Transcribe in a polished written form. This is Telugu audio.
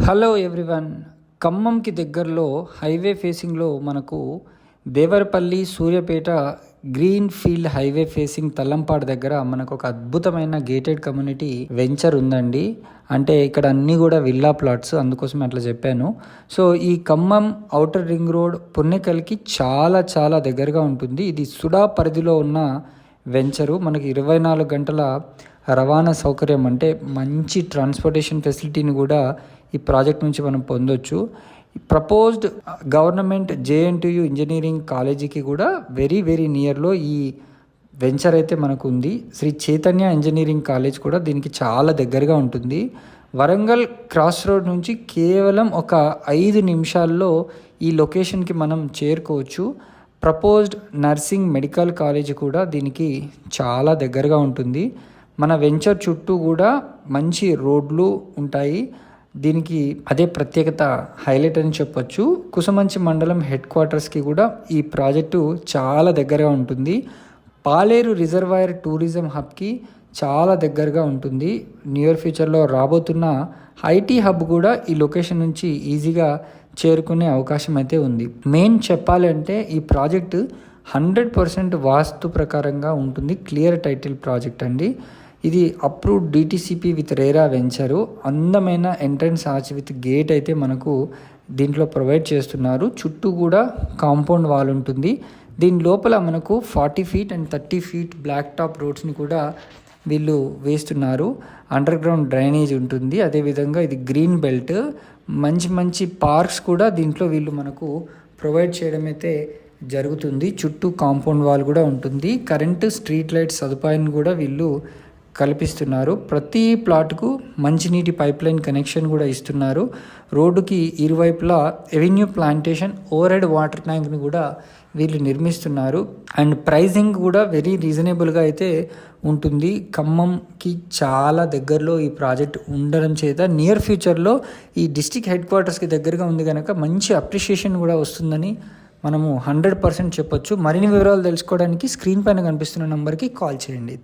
Hello everyone. ఖమ్మంకి దగ్గరలో హైవే ఫేసింగ్లో మనకు Devarapalli Suryapet green field highway facing Tallampadu దగ్గర మనకు ఒక అద్భుతమైన గేటెడ్ కమ్యూనిటీ వెంచర్ ఉందండి. అంటే ఇక్కడ అన్నీ కూడా విల్లా ప్లాట్స్, అందుకోసం అట్లా చెప్పాను. సో ఈ ఖమ్మం ఔటర్ రింగ్ రోడ్ పున్నెకల్కి చాలా చాలా దగ్గరగా ఉంటుంది. ఇది సుడా పరిధిలో ఉన్న వెంచరు. మనకి 24 గంటల రవాణా సౌకర్యం, అంటే మంచి ట్రాన్స్పోర్టేషన్ ఫెసిలిటీని కూడా ఈ ప్రాజెక్ట్ నుంచి మనం పొందొచ్చు. ప్రపోజ్డ్ గవర్నమెంట్ జేఎన్టీయు ఇంజనీరింగ్ కాలేజీకి కూడా వెరీ వెరీ నియర్లో ఈ వెంచర్ అయితే మనకు ఉంది. శ్రీ చైతన్య ఇంజనీరింగ్ కాలేజ్ కూడా దీనికి చాలా దగ్గరగా ఉంటుంది. వరంగల్ క్రాస్ రోడ్ నుంచి కేవలం ఒక 5 నిమిషాల్లో ఈ లొకేషన్కి మనం చేరుకోవచ్చు. ప్రపోజ్డ్ నర్సింగ్ మెడికల్ కాలేజ్ కూడా దీనికి చాలా దగ్గరగా ఉంటుంది. మన వెంచర్ చుట్టూ కూడా మంచి రోడ్లు ఉంటాయి. దీనికి అదే ప్రత్యేకత, హైలైట్ అని చెప్పొచ్చు. కుసమంచి మండలం హెడ్ క్వార్టర్స్కి కూడా ఈ ప్రాజెక్టు చాలా దగ్గరగా ఉంటుంది. పాలేరు రిజర్వాయర్ టూరిజం హబ్కి చాలా దగ్గరగా ఉంటుంది. నియర్ ఫ్యూచర్లో రాబోతున్న ఐటీ హబ్ కూడా ఈ లొకేషన్ నుంచి ఈజీగా చేరుకునే అవకాశం అయితే ఉంది. మెయిన్ చెప్పాలంటే ఈ ప్రాజెక్టు 100% వాస్తు ప్రకారంగా ఉంటుంది. క్లియర్ టైటిల్ ప్రాజెక్ట్ అండి. ఇది approved DTCP with RERA venture. అందమైన ఎంట్రన్స్ ఆర్చ్ విత్ గేట్ అయితే మనకు దీంట్లో ప్రొవైడ్ చేస్తున్నారు. చుట్టూ కూడా కాంపౌండ్ వాల్ ఉంటుంది. దీని లోపల మనకు 40 feet and 30 feet black top రోడ్స్ని కూడా వీళ్ళు వేస్తున్నారు. అండర్ గ్రౌండ్ డ్రైనేజ్ ఉంటుంది. అదేవిధంగా ఇది గ్రీన్ బెల్ట్, మంచి మంచి పార్క్స్ కూడా దీంట్లో వీళ్ళు మనకు ప్రొవైడ్ చేయడం అయితే జరుగుతుంది. చుట్టూ కాంపౌండ్ వాల్ కూడా ఉంటుంది. కరెంటు, స్ట్రీట్ లైట్ సదుపాయాన్ని కూడా వీళ్ళు కల్పిస్తున్నారు. ప్రతి ప్లాట్కు మంచినీటి పైప్ లైన్ కనెక్షన్ కూడా ఇస్తున్నారు. రోడ్డుకి ఇరువైపులా avenue plantation, overhead water ట్యాంక్ని కూడా వీళ్ళు నిర్మిస్తున్నారు. అండ్ ప్రైజింగ్ కూడా వెరీ రీజనబుల్గా అయితే ఉంటుంది. ఖమ్మంకి చాలా దగ్గరలో ఈ ప్రాజెక్ట్ ఉండడం చేత నియర్ ఫ్యూచర్లో ఈ డిస్ట్రిక్ట్ హెడ్ క్వార్టర్స్కి దగ్గరగా ఉంది కనుక మంచి అప్రిషియేషన్ కూడా వస్తుందని మనము 100% చెప్పొచ్చు. మరిన్ని వివరాలు తెలుసుకోవడానికి స్క్రీన్ పైన కనిపిస్తున్న నెంబర్కి కాల్ చేయండి.